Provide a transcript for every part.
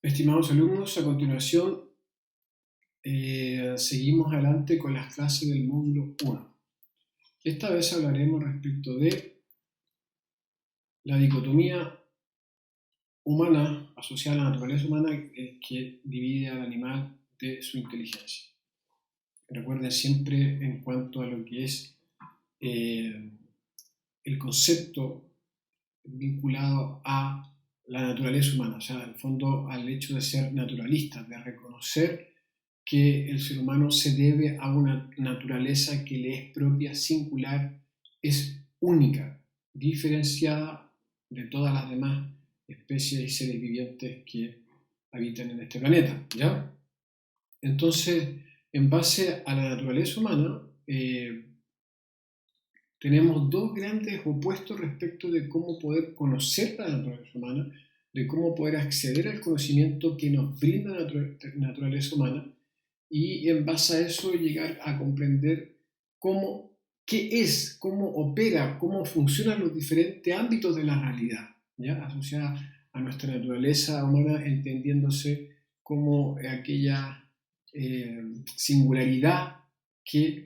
Estimados alumnos, a continuación seguimos adelante con las clases del módulo 1. Esta vez hablaremos respecto de la dicotomía humana asociada a la naturaleza humana que divide al animal de su inteligencia. Recuerden siempre en cuanto a lo que es el concepto vinculado a la naturaleza humana, o sea, en el fondo al hecho de ser naturalistas, de reconocer que el ser humano se debe a una naturaleza que le es propia, singular, es única, diferenciada de todas las demás especies y seres vivientes que habitan en este planeta, ¿ya? Entonces, en base a la naturaleza humana, tenemos dos grandes opuestos respecto de cómo poder conocer la naturaleza humana, de cómo poder acceder al conocimiento que nos brinda la naturaleza humana, y en base a eso llegar a comprender qué es, cómo opera, cómo funcionan los diferentes ámbitos de la realidad, ¿ya? Asociada a nuestra naturaleza humana, entendiéndose como aquella singularidad que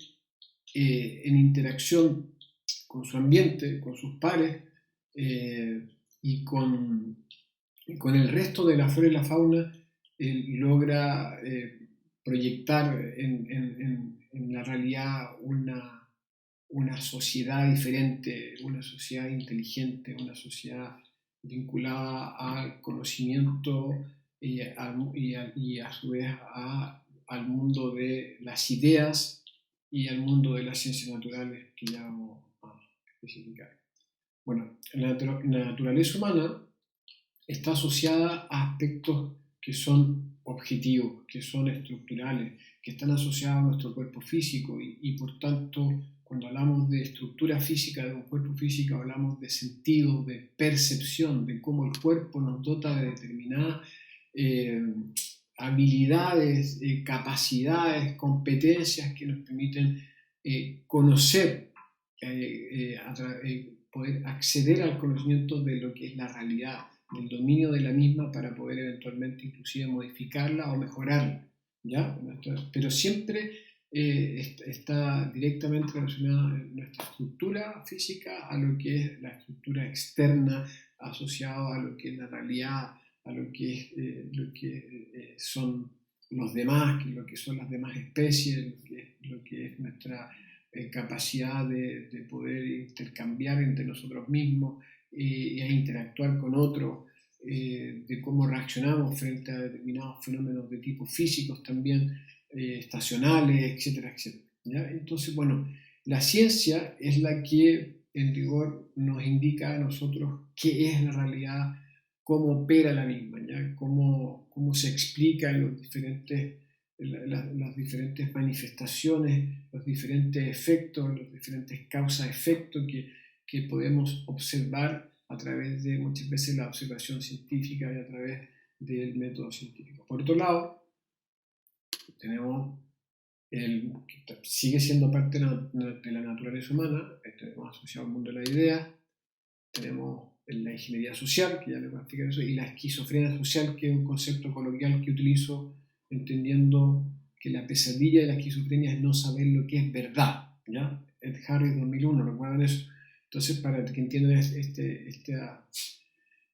en interacción con su ambiente, con sus pares y con el resto de la flora y la fauna logra proyectar en la realidad una sociedad diferente, una sociedad inteligente, una sociedad vinculada al conocimiento y a su vez al mundo de las ideas y al mundo de las ciencias naturales que ya vamos a especificar. Bueno, la naturaleza humana está asociada a aspectos que son objetivos, que son estructurales, que están asociados a nuestro cuerpo físico y por tanto, cuando hablamos de estructura física de un cuerpo físico, hablamos de sentido, de percepción, de cómo el cuerpo nos dota de determinadas habilidades, capacidades, competencias que nos permiten conocer, poder acceder al conocimiento de lo que es la realidad, del dominio de la misma para poder eventualmente inclusive modificarla o mejorarla, ¿ya? Pero siempre está directamente relacionada nuestra estructura física a lo que es la estructura externa asociada a lo que es la realidad, a lo que son los demás, lo que son las demás especies, lo que es nuestra capacidad de poder intercambiar entre nosotros mismos e interactuar con otros, de cómo reaccionamos frente a determinados fenómenos de tipo físicos también, estacionales, etcétera, etcétera, ¿ya? Entonces, bueno, la ciencia es la que en rigor nos indica a nosotros qué es la realidad, cómo opera la misma, ¿ya? Cómo se explican las diferentes manifestaciones, los diferentes efectos, los diferentes causas-efectos que podemos observar a través de muchas veces la observación científica y a través del método científico. Por otro lado, tenemos sigue siendo parte de la naturaleza humana, tenemos asociado al mundo de la idea, tenemos la ingeniería social, que ya les voy a explicar eso, y la esquizofrenia social, que es un concepto coloquial que utilizo entendiendo que la pesadilla de la esquizofrenia es no saber lo que es verdad, ¿ya? Ed Harris 2001, ¿recuerdan eso? Entonces, para que entiendan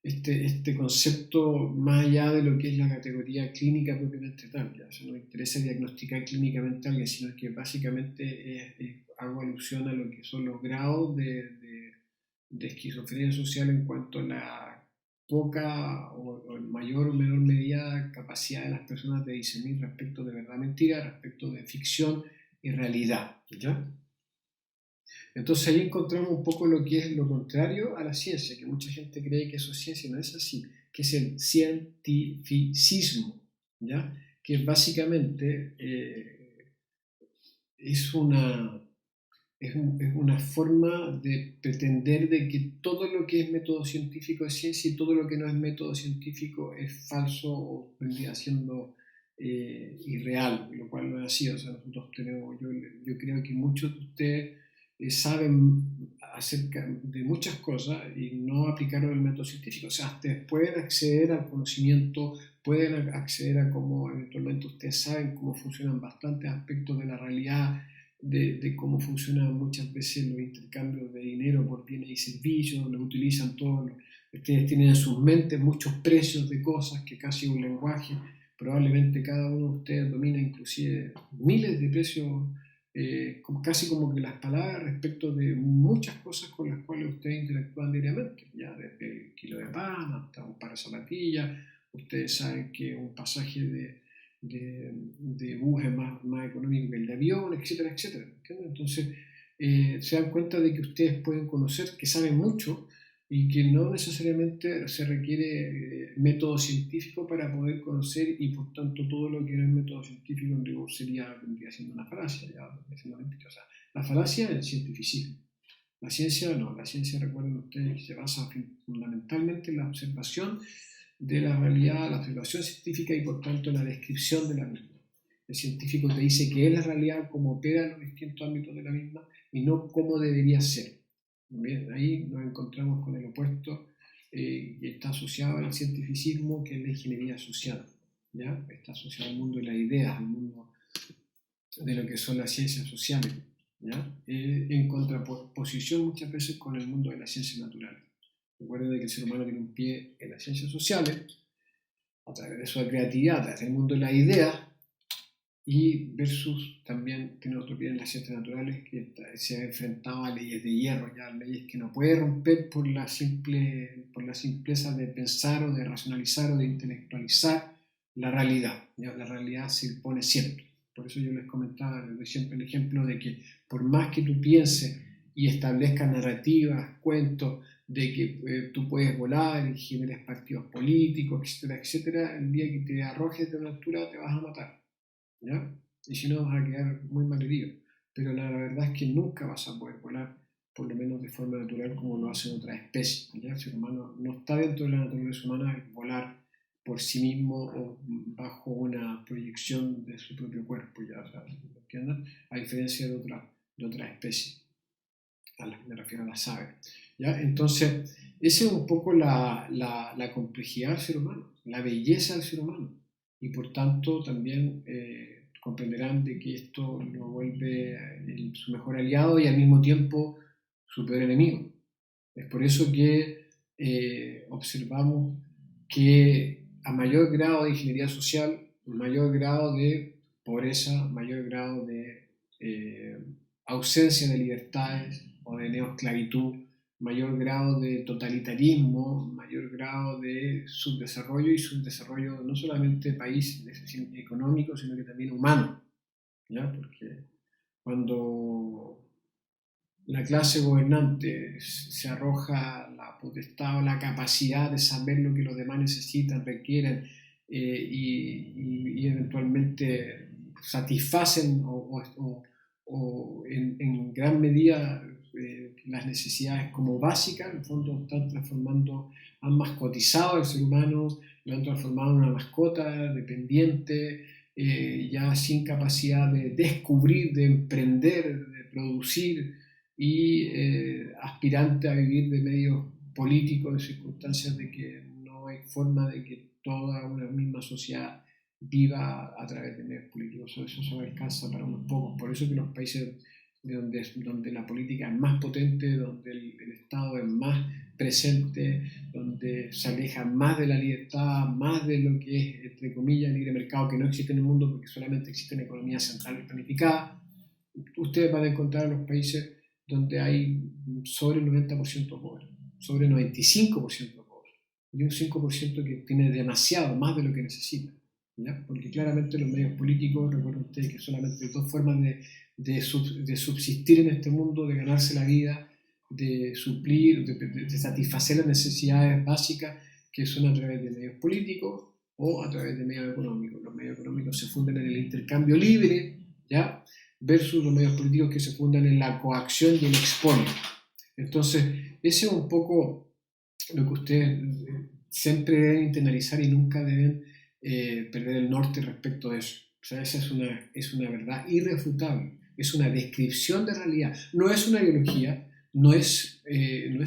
este concepto más allá de lo que es la categoría clínica propiamente tal, ¿ya? O sea, no me interesa diagnosticar clínicamente a alguien, sino que básicamente hago alusión a lo que son los grados de esquizofrenia social en cuanto a la poca o en mayor o menor medida capacidad de las personas de discernir respecto de verdad mentira, respecto de ficción y realidad, ¿ya? Entonces ahí encontramos un poco lo que es lo contrario a la ciencia, que mucha gente cree que eso es ciencia y no es así, que es el cientificismo, ¿ya? Que básicamente es una forma de pretender de que todo lo que es método científico es ciencia y todo lo que no es método científico es falso o vendría siendo irreal, lo cual no es así. O sea, nosotros tenemos, yo creo que muchos de ustedes saben acerca de muchas cosas y no aplicarlo en el método científico. O sea, ustedes pueden acceder al conocimiento, pueden acceder a cómo eventualmente ustedes saben cómo funcionan bastantes aspectos de la realidad, de cómo funcionan muchas veces los intercambios de dinero por bienes y servicios, lo utilizan todos. Ustedes tienen en sus mentes muchos precios de cosas que casi un lenguaje, probablemente cada uno de ustedes domina inclusive miles de precios, casi como que las palabras respecto de muchas cosas con las cuales ustedes interactúan diariamente, ya desde el kilo de pan hasta un par de zapatillas. Ustedes saben que un pasaje de bus es más económico que el de avión, etcétera, etcétera. ¿Entiendes? Entonces, se dan cuenta de que ustedes pueden conocer, que saben mucho y que no necesariamente se requiere método científico para poder conocer, y por tanto todo lo que no es método científico en rigor vendría siendo una falacia, ya vendría siendo mentira. O sea, la falacia es el cientificismo. La ciencia no, la ciencia, recuerden ustedes, que se basa fundamentalmente en la observación de la realidad, la observación científica y por tanto la descripción de la misma. El científico te dice qué es la realidad, cómo opera en los distintos ámbitos de la misma y no cómo debería ser. Bien, ahí nos encontramos con el opuesto que está asociado al cientificismo, que es la ingeniería social. ¿Ya? Está asociado al mundo de las ideas, al mundo de lo que son las ciencias sociales, ¿ya? En contraposición muchas veces con el mundo de las ciencias naturales. Recuerden que el ser humano tiene un pie en las ciencias sociales, a través de su creatividad, a través del mundo de las ideas, y versus también tiene otro pie en las ciencias naturales, que se ha enfrentado a leyes de hierro, ya leyes que no puede romper por la simpleza de pensar o de racionalizar o de intelectualizar la realidad. ¿Ya? La realidad se impone siempre. Por eso yo les comentaba, les doy siempre el ejemplo de que por más que tú pienses y establezcas narrativas, cuentos de que tú puedes volar y generes partidos políticos, etcétera, etcétera, el día que te arrojes de una altura te vas a matar. ¿Ya? Y si no, vas a quedar muy mal herido. Pero la verdad es que nunca vas a poder volar, por lo menos de forma natural, como lo hacen otras especies. ¿Ya? El ser humano no está dentro de la naturaleza humana el volar por sí mismo o bajo una proyección de su propio cuerpo, ¿ya? O sea, ¿entiendes? A diferencia de otras especies, me refiero a las aves. ¿Ya? Entonces, esa es un poco la complejidad del ser humano, la belleza del ser humano. Y por tanto también comprenderán de que esto lo vuelve su mejor aliado y al mismo tiempo su peor enemigo. Es por eso que observamos que a mayor grado de ingeniería social, mayor grado de pobreza, mayor grado de ausencia de libertades o de neoesclavitud, mayor grado de totalitarismo, mayor grado de subdesarrollo, y subdesarrollo no solamente de país económico, sino que también humano, ¿ya? Porque cuando la clase gobernante se arroja la potestad o la capacidad de saber lo que los demás necesitan, requieren, y eventualmente satisfacen o en gran medida las necesidades como básicas, en el fondo están transformando, han mascotizado al ser humano, lo han transformado en una mascota dependiente, ya sin capacidad de descubrir, de emprender, de producir, y aspirante a vivir de medios políticos en circunstancias de que no hay forma de que toda una misma sociedad viva a través de medios políticos. Eso solo alcanza para unos pocos. Por eso que los países donde la política es más potente, donde el Estado es más presente, donde se aleja más de la libertad, más de lo que es, entre comillas, el libre mercado, que no existe en el mundo porque solamente existen economías centrales planificadas, ustedes van a encontrar en los países donde hay sobre el 90% pobres, sobre el 95% pobres, y un 5% que tiene demasiado, más de lo que necesita. ¿Ya? Porque claramente los medios políticos, recuerden ustedes que solamente hay dos formas de subsistir en este mundo, de ganarse la vida, de suplir, de satisfacer las necesidades básicas, que son a través de medios políticos o a través de medios económicos. Los medios económicos se fundan en el intercambio libre, ¿ya? Versus los medios políticos que se fundan en la coacción y el expolio. Entonces, ese es un poco lo que ustedes siempre deben internalizar y nunca deben perder el norte respecto de eso. O sea, esa es una verdad irrefutable, es una descripción de realidad, no es una ideología, no es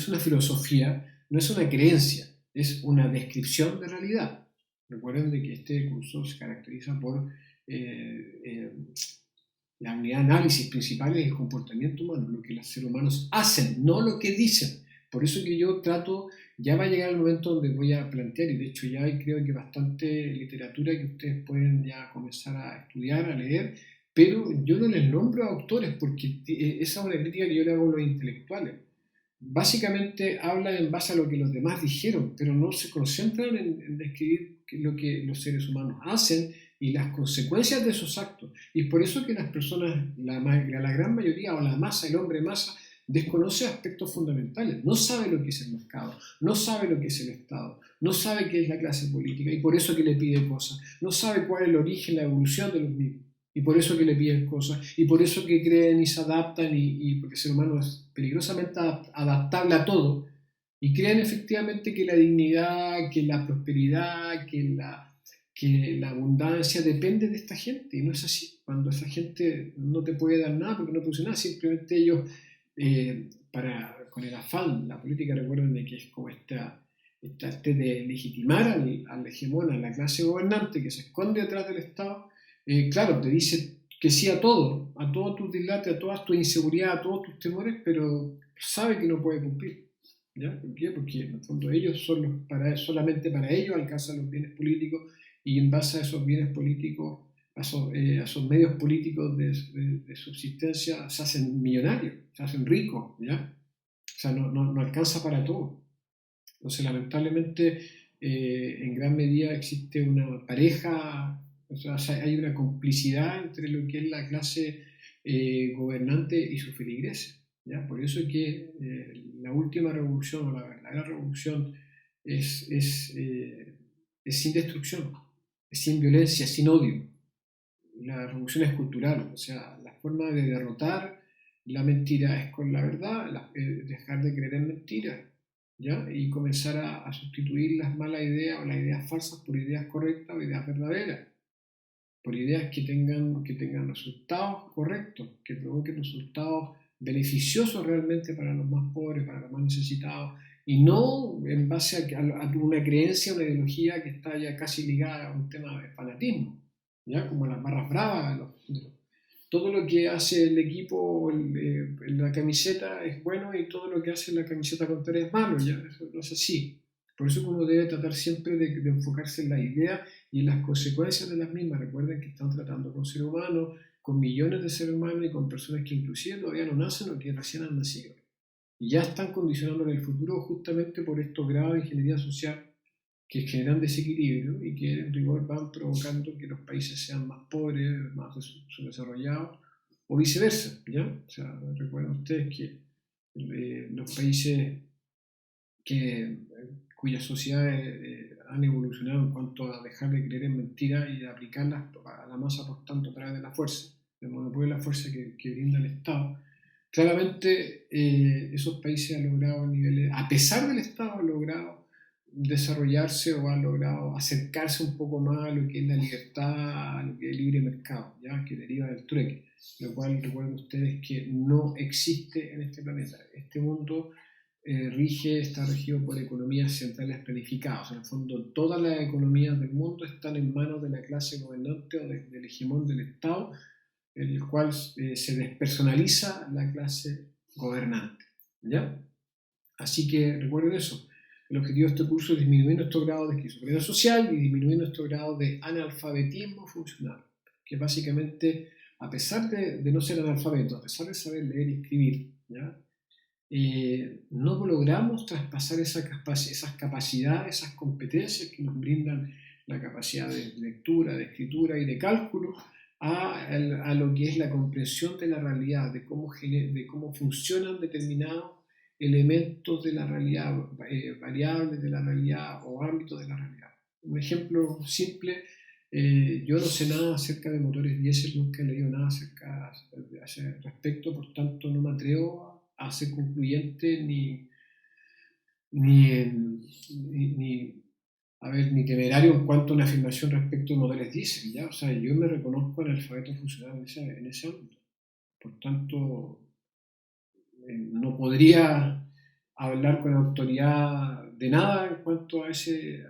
una filosofía, no es una creencia, es una descripción de realidad. Recuerden de que este curso se caracteriza por la unidad de análisis principal es el comportamiento humano, lo que los seres humanos hacen, no lo que dicen. Por eso que yo trato, ya va a llegar el momento donde voy a plantear, y de hecho ya hay creo que bastante literatura que ustedes pueden ya comenzar a estudiar, a leer, pero yo no les nombro a autores porque esa es una crítica que yo le hago a los intelectuales. Básicamente hablan en base a lo que los demás dijeron, pero no se concentran en describir lo que los seres humanos hacen y las consecuencias de esos actos. Y por eso que las personas, la gran mayoría o la masa, el hombre masa, desconoce aspectos fundamentales. No sabe lo que es el mercado, no sabe lo que es el Estado, no sabe qué es la clase política y por eso que le pide cosas. No sabe cuál es el origen, la evolución de los mismos. Y por eso que le piden cosas, y por eso que creen y se adaptan, y porque el ser humano es peligrosamente adaptable a todo, y creen efectivamente que la dignidad, que la prosperidad, que la abundancia depende de esta gente, y no es así. Cuando esa gente no te puede dar nada porque no produce nada, simplemente ellos, con el afán, la política, recuerden de que es como este de legitimar al hegemón, a la clase gobernante que se esconde detrás del Estado. Claro, te dice que sí a todo, a todos tus dislates, a todas tus inseguridades, a todos tus temores, pero sabe que no puede cumplir. ¿Ya? ¿Por qué? Porque en el fondo ellos solamente para ellos alcanzan los bienes políticos y en base a esos bienes políticos, a esos medios políticos de subsistencia, se hacen millonarios, se hacen ricos, ¿ya? O sea, no alcanza para todo. Entonces, lamentablemente, en gran medida existe una pareja, o sea, hay una complicidad entre lo que es la clase gobernante y sus feligreses. ¿Ya? Por eso es que la última revolución o la verdadera revolución es sin destrucción, es sin violencia, es sin odio. La revolución es cultural, o sea, la forma de derrotar la mentira es con la verdad, dejar de creer en mentiras, ¿ya? Y comenzar a sustituir las malas ideas o las ideas falsas por ideas correctas o ideas verdaderas, por ideas que tengan resultados correctos, que provoquen resultados beneficiosos realmente para los más pobres, para los más necesitados, y no en base a una creencia, una ideología que está ya casi ligada a un tema de fanatismo, ¿ya? Como las barras bravas, todo lo que hace el equipo en la camiseta es bueno y todo lo que hace en la camiseta contraria es malo, ¿ya? Eso no es así. Por eso uno debe tratar siempre de enfocarse en la idea y en las consecuencias de las mismas. Recuerden que están tratando con seres humanos, con millones de seres humanos y con personas que inclusive todavía no nacen o que recién han nacido. Y ya están condicionando en el futuro justamente por estos grados de ingeniería social que generan desequilibrio y que en rigor van provocando que los países sean más pobres, más subdesarrollados o viceversa, ¿ya? O sea, recuerden ustedes que los países cuyas sociedades han evolucionado en cuanto a dejar de creer en mentiras y de aplicarlas a la masa, por tanto, a través de la fuerza, del monopolio de la fuerza que brinda el Estado. Claramente esos países han logrado niveles, a pesar del Estado, han logrado desarrollarse o han logrado acercarse un poco más a lo que es la libertad, a lo que es el libre mercado, ¿ya? Que deriva del trueque, lo cual recuerden ustedes que no existe en este planeta. Este mundo está regido por economías centrales planificadas. En el fondo, todas las economías del mundo están en manos de la clase gobernante o del hegemón del Estado, en el cual se despersonaliza la clase gobernante, ¿ya? Así que recuerden eso. El objetivo de este curso es disminuir nuestro grado de esquizofrenia social y disminuir nuestro grado de analfabetismo funcional, que básicamente, a pesar de no ser analfabeto, a pesar de saber leer y escribir, ¿ya? No logramos traspasar esas capacidades, esas competencias que nos brindan la capacidad de lectura, de escritura y de cálculo a lo que es la comprensión de la realidad, de cómo funcionan determinados elementos de la realidad, variables de la realidad o ámbitos de la realidad. Un ejemplo simple, yo no sé nada acerca de motores diésel, nunca he leído nada acerca de ese respecto, por tanto no me atrevo a ser concluyente ni temerario en cuanto a una afirmación respecto de motores diésel, ¿ya? O sea, yo me reconozco analfabeto funcional en ese ámbito. Por tanto, no podría hablar con autoridad de nada en cuanto a ese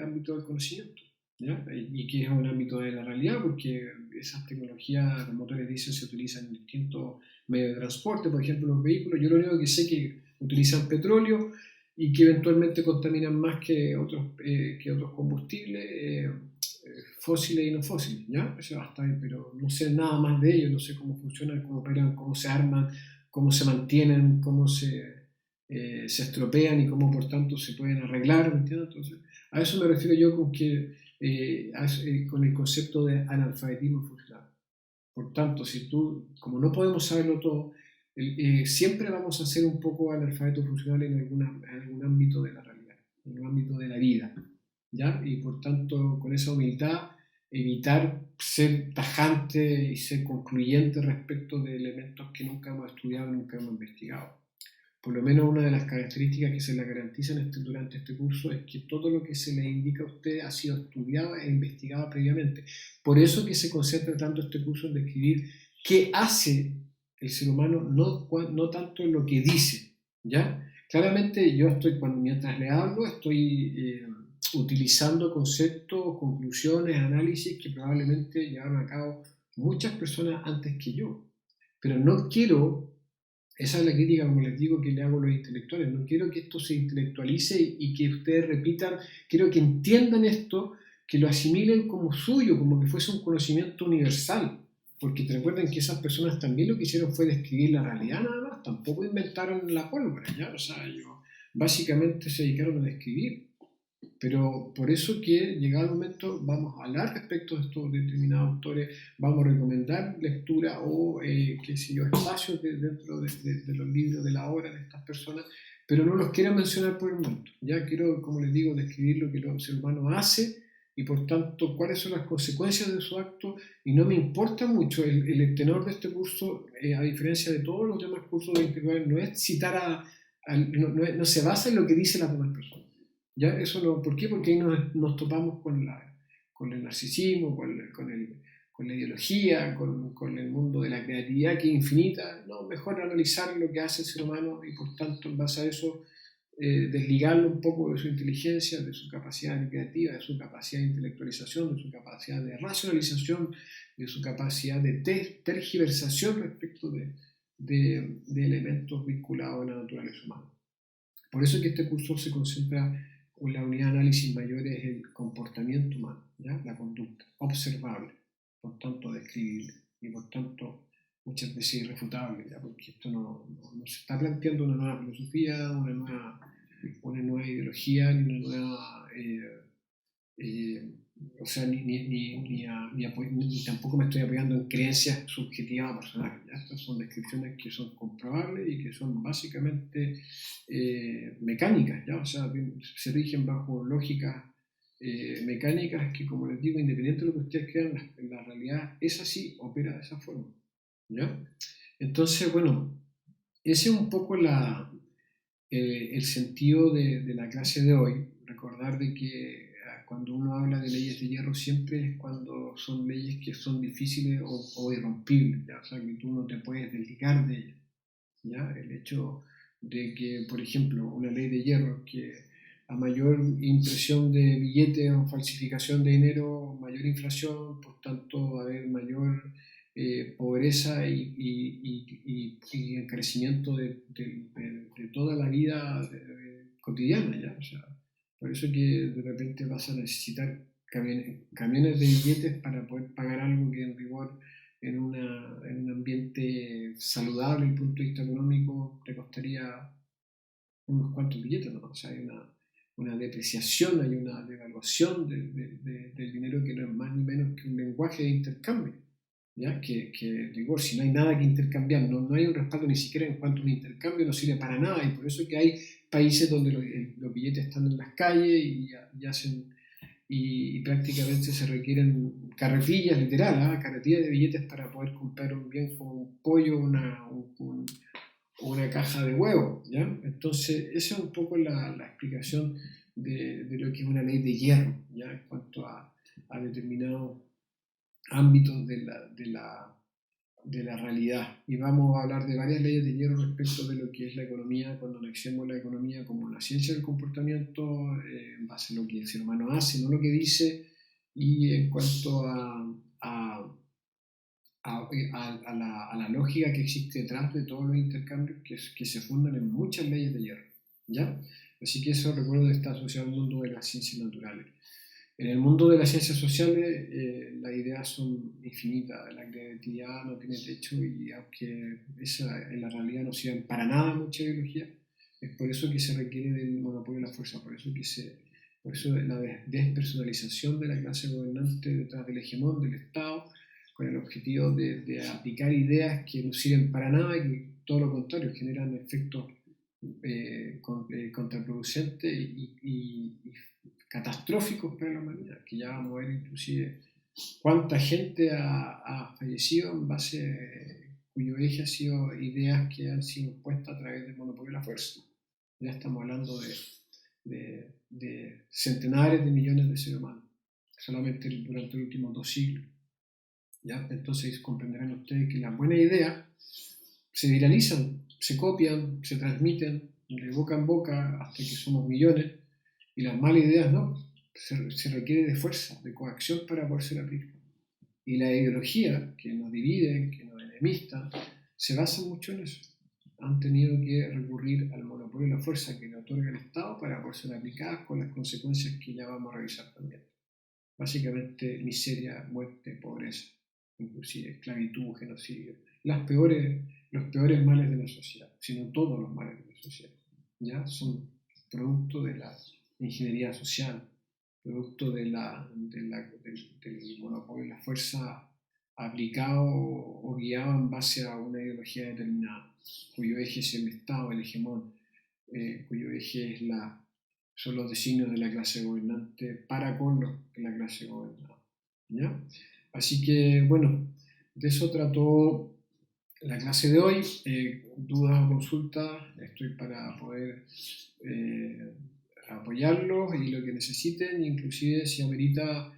ámbito del conocimiento, ¿ya? Y que es un ámbito de la realidad, porque esas tecnologías, los motores diésel se utilizan en distintos medios de transporte, por ejemplo los vehículos. Yo lo único que sé es que utilizan petróleo y que eventualmente contaminan más que otros combustibles fósiles y no fósiles, ¿ya? Eso basta, pero no sé nada más de ellos, no sé cómo funcionan, cómo operan, cómo se arman, cómo se mantienen, cómo se estropean y cómo por tanto se pueden arreglar, ¿me entiendes? Entonces, a eso me refiero yo con el concepto de analfabetismo funcional. Por tanto, si tú, como no podemos saberlo todo, siempre vamos a ser un poco analfabetos funcionales en algún ámbito de la realidad, en un ámbito de la vida, ¿ya? Y por tanto, con esa humildad, evitar ser tajante y ser concluyente respecto de elementos que nunca hemos estudiado, nunca hemos investigado. Por lo menos una de las características que se le garantizan durante este curso es que todo lo que se le indica a usted ha sido estudiado e investigado previamente. Por eso que se concentra tanto este curso en describir qué hace el ser humano, no tanto en lo que dice, ¿ya? Claramente yo mientras le hablo, estoy utilizando conceptos, conclusiones, análisis que probablemente llevaron a cabo muchas personas antes que yo. Pero no quiero, esa es la crítica, como les digo, que le hago a los intelectuales. No quiero que esto se intelectualice y que ustedes repitan, quiero que entiendan esto, que lo asimilen como suyo, como que fuese un conocimiento universal. Porque te recuerden que esas personas también lo que hicieron fue describir la realidad nada más, tampoco inventaron la pólvora, ¿ya? O sea, ellos básicamente se dedicaron a describir. Pero por eso que llegado el momento vamos a hablar respecto de estos determinados autores, vamos a recomendar lectura o qué sé yo, espacios dentro de los libros, de la obra de estas personas, pero no los quiero mencionar por el momento. Ya quiero, como les digo, describir lo que el ser humano hace y por tanto cuáles son las consecuencias de su acto, y no me importa mucho el tenor de este curso, a diferencia de todos los demás cursos de intelectuales, no es citar no se basa en lo que dicen las demás personas. ¿Ya? Eso no, ¿por qué? Porque ahí nos topamos con el narcisismo, con la ideología, con el mundo de la creatividad que es infinita. No, mejor analizar lo que hace el ser humano y por tanto en base a eso desligarlo un poco de su inteligencia, de su capacidad creativa, de su capacidad de intelectualización, de su capacidad de racionalización, de su capacidad de tergiversación respecto de elementos vinculados a la naturaleza humana. Por eso es que este curso se concentra, la unidad de análisis mayor es el comportamiento humano, ¿ya? La conducta observable, por tanto describible y por tanto muchas veces irrefutable, ¿ya? Porque esto no se está planteando una nueva filosofía, una nueva ideología, ni una nueva o sea, ni tampoco me estoy apoyando en creencias subjetivas personales. ¿Ya? Estas son descripciones que son comprobables y que son básicamente mecánicas, ¿ya? O sea, se rigen bajo lógicas mecánicas que, como les digo, independiente de lo que ustedes crean, la realidad es así, opera de esa forma, ¿ya? Entonces, bueno, ese es un poco el sentido de la clase de hoy. Recordar de que cuando uno habla de leyes de hierro siempre es cuando son leyes que son difíciles o irrompibles, ¿ya? O sea, que tú no te puedes desligar de ellas, ¿ya? El hecho de que, por ejemplo, una ley de hierro que a mayor impresión de billetes o falsificación de dinero, mayor inflación, por tanto va a haber mayor pobreza y encarecimiento de toda la vida cotidiana, ¿ya? O sea, por eso que de repente vas a necesitar camiones de billetes para poder pagar algo que en rigor en un ambiente saludable desde el punto de vista económico te costaría unos cuantos billetes, ¿no? O sea, hay una depreciación, hay una devaluación del dinero que no es más ni menos que un lenguaje de intercambio, ¿ya? Que rigor, si no hay nada que intercambiar, no hay un respaldo ni siquiera en cuanto a un intercambio, no sirve para nada, y por eso es que hay países donde los billetes están en las calles y prácticamente se requieren carretillas, literal, carretillas de billetes para poder comprar un bien como un pollo, una caja de huevos, ¿ya? Entonces, esa es un poco la explicación de lo que es una ley de hierro, ¿ya? En cuanto a determinados ámbitos de la realidad. Y vamos a hablar de varias leyes de hierro respecto de lo que es la economía, cuando anexemos la economía como la ciencia del comportamiento, en base a lo que el ser humano hace, no lo que dice, y en cuanto a la lógica que existe detrás de todos los intercambios que se fundan en muchas leyes de hierro, ¿ya? Así que eso, recuerdo, está asociado al mundo de las ciencias naturales. En el mundo de las ciencias sociales, las ideas son infinitas, la creatividad no tiene techo, y aunque esa en la realidad no sirve para nada mucha biología, es por eso que se requiere del monopolio de la fuerza, por eso la despersonalización de la clase gobernante detrás del hegemón, del Estado, con el objetivo de aplicar ideas que no sirven para nada y que todo lo contrario generan efectos contraproducentes y catastróficos para la humanidad, que ya vamos a ver inclusive cuánta gente ha fallecido en base cuyo eje ha sido ideas que han sido impuestas a través del monopolio de la fuerza. Ya estamos hablando de centenares de millones de seres humanos, solamente durante los últimos 2 siglos. ¿Ya? Entonces comprenderán ustedes que las buenas ideas se viralizan, se copian, se transmiten de boca en boca hasta que somos millones, y las malas ideas no, se requiere de fuerza, de coacción para poder ser aplicadas. Y la ideología que nos divide, que nos enemista, se basa mucho en eso. Han tenido que recurrir al monopolio de la fuerza que le otorga el Estado para poder ser aplicadas, con las consecuencias que ya vamos a revisar también. Básicamente miseria, muerte, pobreza, inclusive esclavitud, genocidio, los peores males de la sociedad, sino todos los males de la sociedad, ¿ya? Son producto de la ingeniería social, producto del monopolio de la fuerza aplicado o guiado en base a una ideología determinada, cuyo eje es el Estado, el hegemón, cuyo eje son los designios de la clase gobernante para con la clase gobernada, ¿ya? Así que, bueno, de eso trató la clase de hoy. Dudas o consultas, estoy para poder apoyarlos y lo que necesiten, inclusive si amerita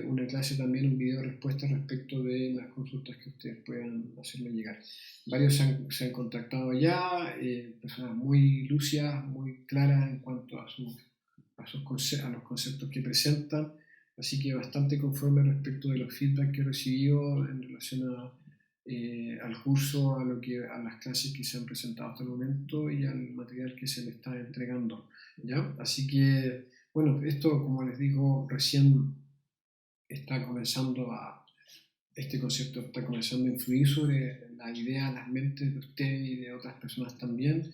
una clase también, un video de respuesta respecto de las consultas que ustedes puedan hacerme llegar. Varios se han contactado ya, personas muy lúcidas, muy claras en cuanto a los conceptos que presentan, así que bastante conforme respecto de los feedback que he recibido en relación al curso, a las clases que se han presentado hasta el momento y al material que se le está entregando, ¿ya? Así que, bueno, esto, como les digo, recién está comenzando este concepto está comenzando a influir sobre la idea, las mentes de ustedes y de otras personas también,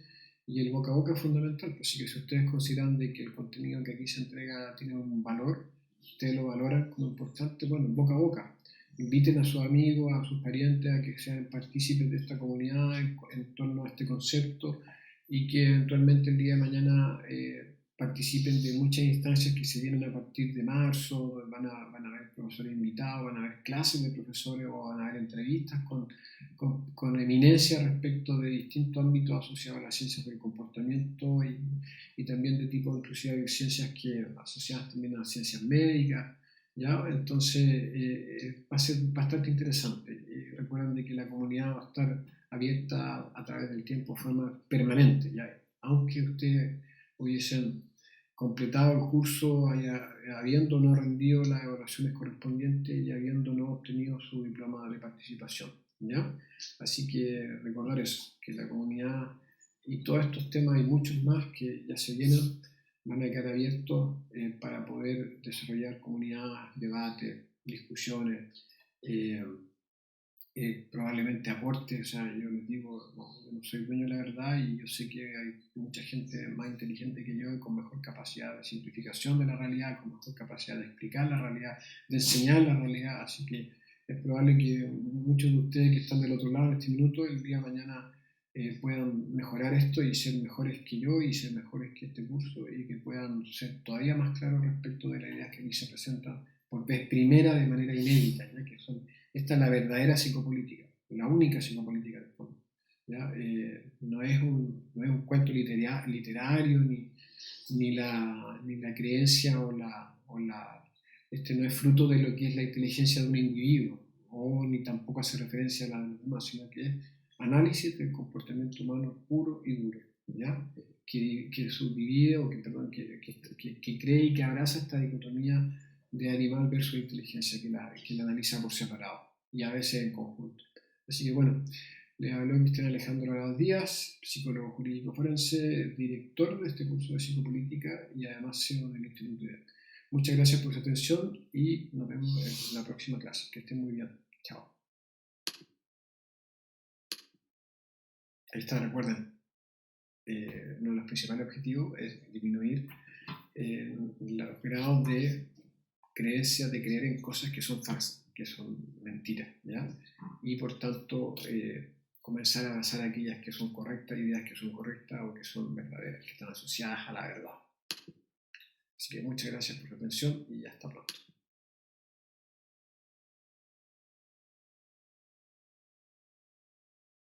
y el boca a boca es fundamental. Así que si ustedes consideran de que el contenido que aquí se entrega tiene un valor, ustedes lo valoran como importante, bueno, boca a boca. Inviten a sus amigos, a sus parientes a que sean partícipes de esta comunidad en torno a este concepto, y que eventualmente el día de mañana participen de muchas instancias que se vienen a partir de marzo. Van a haber profesores invitados, van a haber clases de profesores o van a haber entrevistas con eminencia respecto de distintos ámbitos asociados a las ciencias del comportamiento y también de tipo inclusive de ciencias que asociadas también a las ciencias médicas, ¿ya? Entonces va a ser bastante interesante. Recuerden de que la comunidad va a estar abierta a través del tiempo de forma permanente, ¿ya? Aunque ustedes hubiesen completado el curso habiendo no rendido las evaluaciones correspondientes y habiendo no obtenido su diploma de participación, ¿ya? Así que recordar eso, que la comunidad y todos estos temas y muchos más que ya se vienen van a quedar abiertos para poder desarrollar comunidad, debate, discusiones, probablemente aporte. O sea, yo les digo, yo no soy dueño de la verdad, y yo sé que hay mucha gente más inteligente que yo y con mejor capacidad de simplificación de la realidad, con mejor capacidad de explicar la realidad, de enseñar la realidad. Así que es probable que muchos de ustedes que están del otro lado en este minuto, el día de mañana puedan mejorar esto y ser mejores que yo y ser mejores que este curso, y que puedan ser todavía más claros respecto de las ideas que aquí se presentan por vez primera de manera inédita, ¿ya? Esta es la verdadera psicopolítica, la única psicopolítica del fondo, ¿ya? No es un cuento literario ni la creencia este no es fruto de lo que es la inteligencia de un individuo o ni tampoco hace referencia a la de los demás, sino que es análisis del comportamiento humano puro y duro, ¿ya? Que subdivide o que cree y que abraza esta dicotomía de animal versus inteligencia, que la analiza por separado y a veces en conjunto. Así que bueno, les habló el Mr. Alejandro Arauz Díaz, psicólogo jurídico forense, director de este curso de psicopolítica y además CEO del Instituto IDEA. Muchas gracias por su atención y nos vemos en la próxima clase. Que estén muy bien. Chao. Ahí está, recuerden, uno de los principales objetivos es disminuir los grados de creencias, de creer en cosas que son falsas, que son mentiras, ¿ya? Y por tanto, comenzar a basar aquellas que son correctas, ideas que son correctas o que son verdaderas, que están asociadas a la verdad. Así que muchas gracias por su atención y hasta pronto.